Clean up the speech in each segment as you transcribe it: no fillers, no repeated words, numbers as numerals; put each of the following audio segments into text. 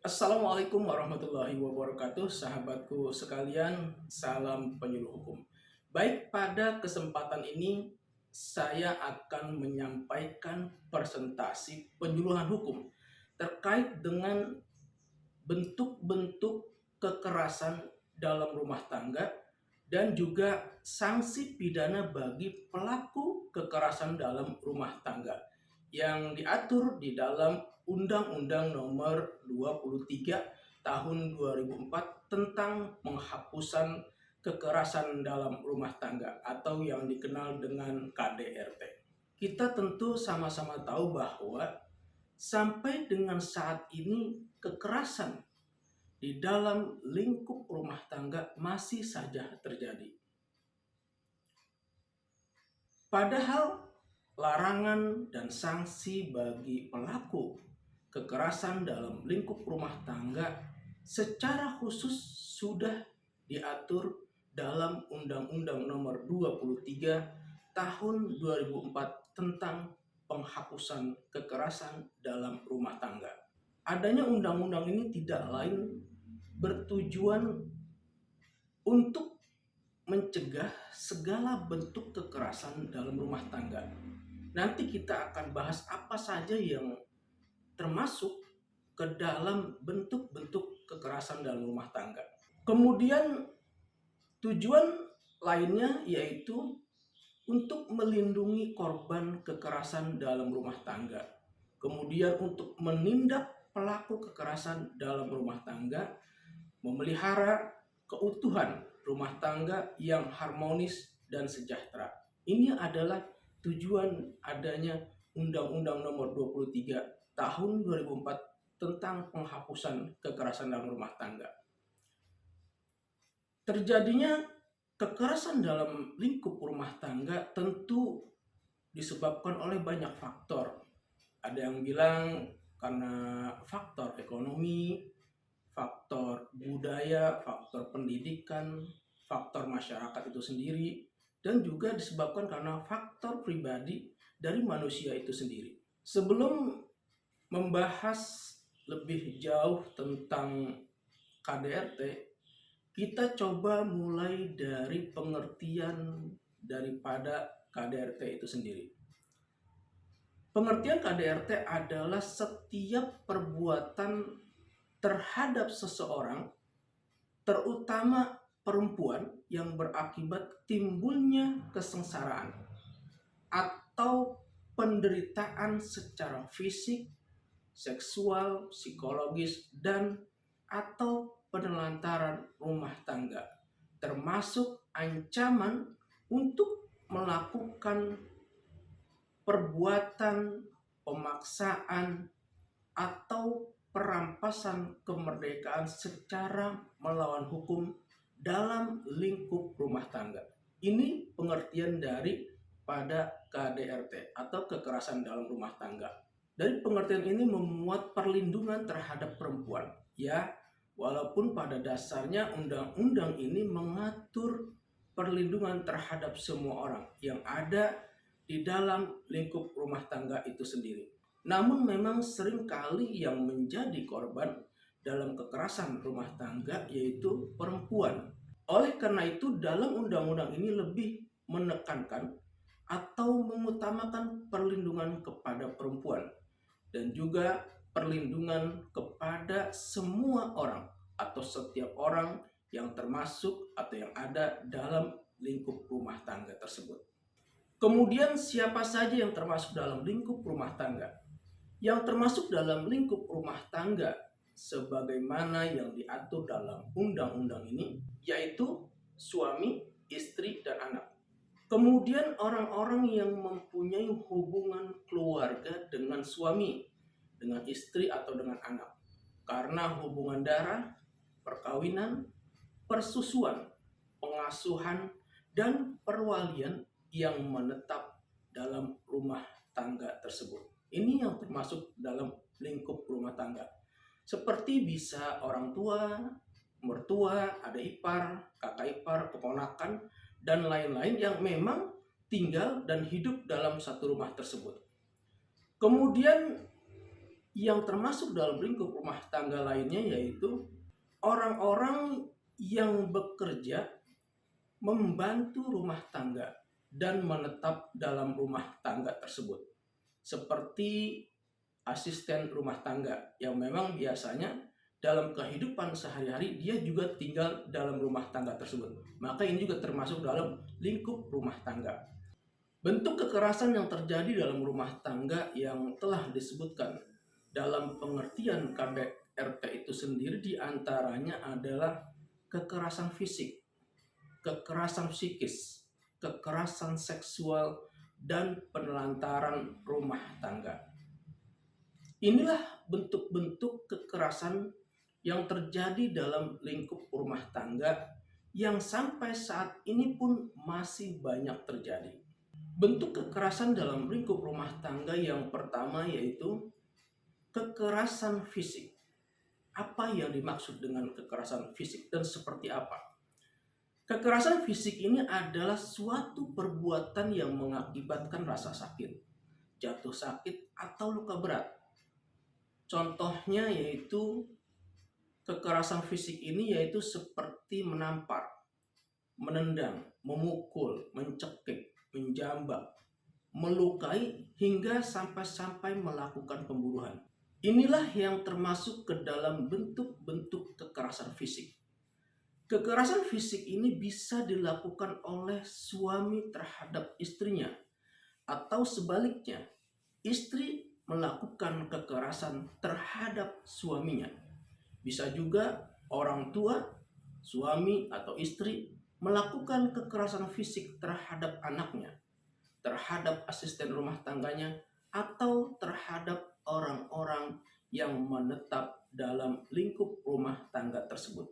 Assalamualaikum warahmatullahi wabarakatuh, sahabatku sekalian, salam penyuluh hukum. Baik, pada kesempatan ini saya akan menyampaikan presentasi penyuluhan hukum terkait dengan bentuk-bentuk kekerasan dalam rumah tangga dan juga sanksi pidana bagi pelaku kekerasan dalam rumah tangga yang diatur di dalam Undang-Undang Nomor 23 Tahun 2004 tentang penghapusan kekerasan dalam rumah tangga atau yang dikenal dengan KDRT. Kita tentu sama-sama tahu bahwa sampai dengan saat ini kekerasan di dalam lingkup rumah tangga masih saja terjadi. Padahal larangan dan sanksi bagi pelaku kekerasan dalam lingkup rumah tangga secara khusus sudah diatur dalam Undang-Undang Nomor 23 Tahun 2004 tentang penghapusan kekerasan dalam rumah tangga. Adanya undang-undang ini tidak lain bertujuan untuk mencegah segala bentuk kekerasan dalam rumah tangga. Nanti kita akan bahas apa saja yang termasuk ke dalam bentuk-bentuk kekerasan dalam rumah tangga. Kemudian tujuan lainnya yaitu untuk melindungi korban kekerasan dalam rumah tangga. Kemudian untuk menindak pelaku kekerasan dalam rumah tangga, memelihara keutuhan rumah tangga yang harmonis dan sejahtera. Ini adalah tujuan adanya Undang-Undang Nomor 23 Tahun 2004 tentang penghapusan kekerasan dalam rumah tangga. Terjadinya kekerasan dalam lingkup rumah tangga tentu disebabkan oleh banyak faktor. Ada yang bilang karena faktor ekonomi, faktor budaya, faktor pendidikan, faktor masyarakat itu sendiri, dan juga disebabkan karena faktor pribadi dari manusia itu sendiri. Sebelum membahas lebih jauh tentang KDRT, kita coba mulai dari pengertian daripada KDRT itu sendiri. Pengertian KDRT adalah setiap perbuatan terhadap seseorang, terutama perempuan, yang berakibat timbulnya kesengsaraan atau penderitaan secara fisik, seksual, psikologis, dan atau penelantaran rumah tangga, termasuk ancaman untuk melakukan perbuatan pemaksaan atau perampasan kemerdekaan secara melawan hukum dalam lingkup rumah tangga. Ini pengertian dari pada KDRT atau kekerasan dalam rumah tangga. Dari pengertian ini memuat perlindungan terhadap perempuan. Ya, walaupun pada dasarnya undang-undang ini mengatur perlindungan terhadap semua orang yang ada di dalam lingkup rumah tangga itu sendiri. Namun memang seringkali yang menjadi korban dalam kekerasan rumah tangga yaitu perempuan. Oleh karena itu dalam undang-undang ini lebih menekankan atau mengutamakan perlindungan kepada perempuan dan juga perlindungan kepada semua orang atau setiap orang yang termasuk atau yang ada dalam lingkup rumah tangga tersebut. Kemudian siapa saja yang termasuk dalam lingkup rumah tangga? Yang termasuk dalam lingkup rumah tangga sebagaimana yang diatur dalam undang-undang ini yaitu suami, istri, dan anak. Kemudian orang-orang yang mempunyai hubungan keluarga dengan suami, dengan istri atau dengan anak. Karena hubungan darah, perkawinan, persusuan, pengasuhan, dan perwalian yang menetap dalam rumah tangga tersebut. Ini yang termasuk dalam lingkup rumah tangga. Seperti bisa orang tua, mertua, adik ipar, kakak ipar, keponakan, dan lain-lain yang memang tinggal dan hidup dalam satu rumah tersebut. Kemudian Yang termasuk dalam lingkup rumah tangga lainnya yaitu orang-orang yang bekerja membantu rumah tangga dan menetap dalam rumah tangga tersebut. Seperti asisten rumah tangga yang memang biasanya dalam kehidupan sehari-hari dia juga tinggal dalam rumah tangga tersebut. Maka ini juga termasuk dalam lingkup rumah tangga. Bentuk kekerasan yang terjadi dalam rumah tangga yang telah disebutkan dalam pengertian KDRT itu sendiri diantaranya adalah kekerasan fisik, kekerasan psikis, kekerasan seksual, dan penelantaran rumah tangga. Inilah bentuk-bentuk kekerasan yang terjadi dalam lingkup rumah tangga yang sampai saat ini pun masih banyak terjadi. Bentuk kekerasan dalam lingkup rumah tangga yang pertama yaitu kekerasan fisik. Apa yang dimaksud dengan kekerasan fisik dan seperti apa? Kekerasan fisik ini adalah suatu perbuatan yang mengakibatkan rasa sakit, jatuh sakit, atau luka berat. Contohnya yaitu kekerasan fisik ini yaitu seperti menampar, menendang, memukul, mencekik, menjambak, melukai, hingga sampai melakukan pembunuhan. Inilah yang termasuk ke dalam bentuk-bentuk kekerasan fisik. Kekerasan fisik ini bisa dilakukan oleh suami terhadap istrinya, atau sebaliknya, istri melakukan kekerasan terhadap suaminya. Bisa juga orang tua, suami atau istri melakukan kekerasan fisik terhadap anaknya, terhadap asisten rumah tangganya, atau terhadap orang-orang yang menetap dalam lingkup rumah tangga tersebut.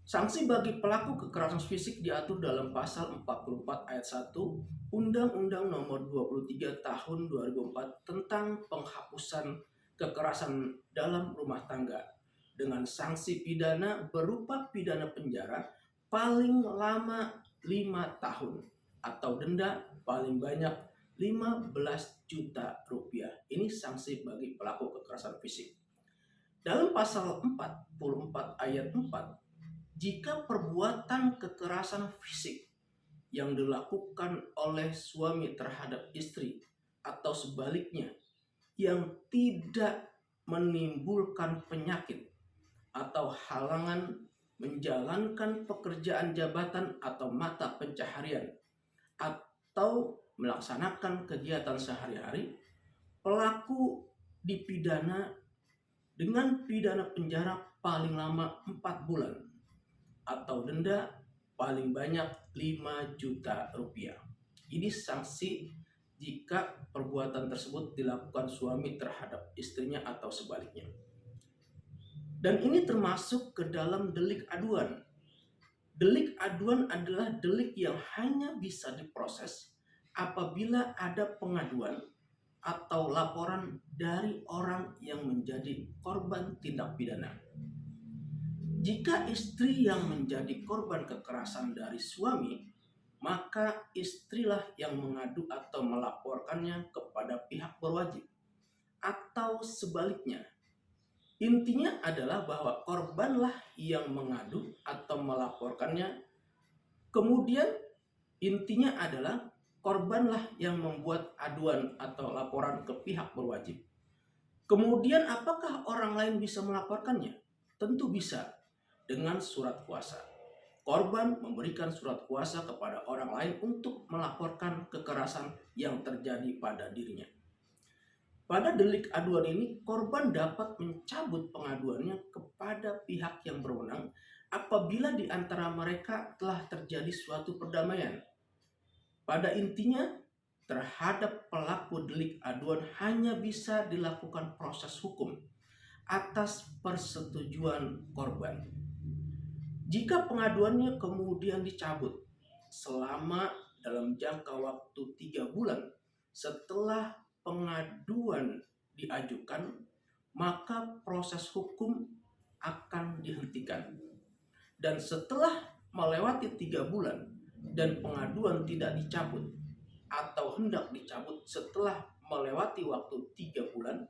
Sanksi bagi pelaku kekerasan fisik diatur dalam pasal 44 ayat 1 Undang-Undang Nomor 23 Tahun 2004 tentang penghapusan kekerasan dalam rumah tangga dengan sanksi pidana berupa pidana penjara paling lama 5 tahun atau denda paling banyak 15 juta rupiah. Ini sanksi bagi pelaku kekerasan fisik. Dalam pasal 44 ayat 4, jika perbuatan kekerasan fisik yang dilakukan oleh suami terhadap istri atau sebaliknya yang tidak menimbulkan penyakit atau halangan menjalankan pekerjaan jabatan atau mata pencaharian atau melaksanakan kegiatan sehari-hari, pelaku dipidana dengan pidana penjara paling lama 4 bulan atau denda paling banyak 5 juta rupiah. Ini sanksi jika perbuatan tersebut dilakukan suami terhadap istrinya atau sebaliknya. Dan ini termasuk ke dalam delik aduan. Delik aduan adalah delik yang hanya bisa diproses apabila ada pengaduan atau laporan dari orang yang menjadi korban tindak pidana. Jika istri yang menjadi korban kekerasan dari suami, maka istrilah yang mengadu atau melaporkannya kepada pihak berwajib. Atau sebaliknya, intinya adalah bahwa korbanlah yang mengadu atau melaporkannya. Kemudian intinya adalah korbanlah yang membuat aduan atau laporan ke pihak berwajib. Kemudian apakah orang lain bisa melaporkannya? Tentu bisa. Dengan surat kuasa. Korban memberikan surat kuasa kepada orang lain untuk melaporkan kekerasan yang terjadi pada dirinya. Pada delik aduan ini, korban dapat mencabut pengaduannya kepada pihak yang berwenang apabila di antara mereka telah terjadi suatu perdamaian. Pada intinya, terhadap pelaku delik aduan hanya bisa dilakukan proses hukum atas persetujuan korban. Jika pengaduannya kemudian dicabut selama dalam jangka waktu 3 bulan setelah pengaduan diajukan, maka proses hukum akan dihentikan. Dan setelah melewati 3 bulan dan pengaduan tidak dicabut atau hendak dicabut setelah melewati waktu 3 bulan,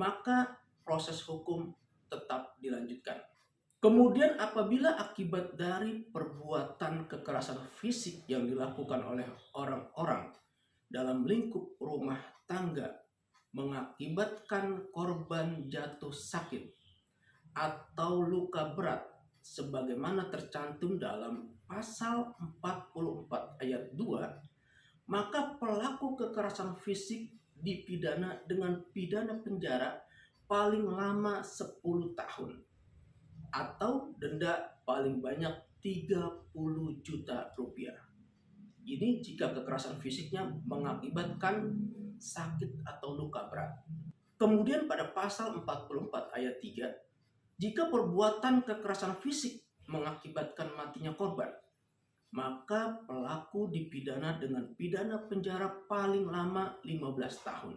maka proses hukum tetap dilanjutkan. Kemudian apabila akibat dari perbuatan kekerasan fisik yang dilakukan oleh orang-orang dalam lingkup rumah tangga mengakibatkan korban jatuh sakit atau luka berat sebagaimana tercantum dalam pasal 44 ayat 2, maka pelaku kekerasan fisik dipidana dengan pidana penjara paling lama 10 tahun atau denda paling banyak 30 juta rupiah. Ini jika kekerasan fisiknya mengakibatkan sakit atau luka berat. Kemudian pada pasal 44 ayat 3, jika perbuatan kekerasan fisik mengakibatkan matinya korban, maka pelaku dipidana dengan pidana penjara paling lama 15 tahun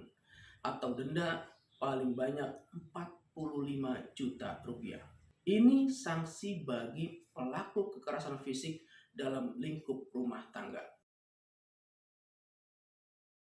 atau denda paling banyak 45 juta rupiah. Ini sanksi bagi pelaku kekerasan fisik dalam lingkup rumah tangga.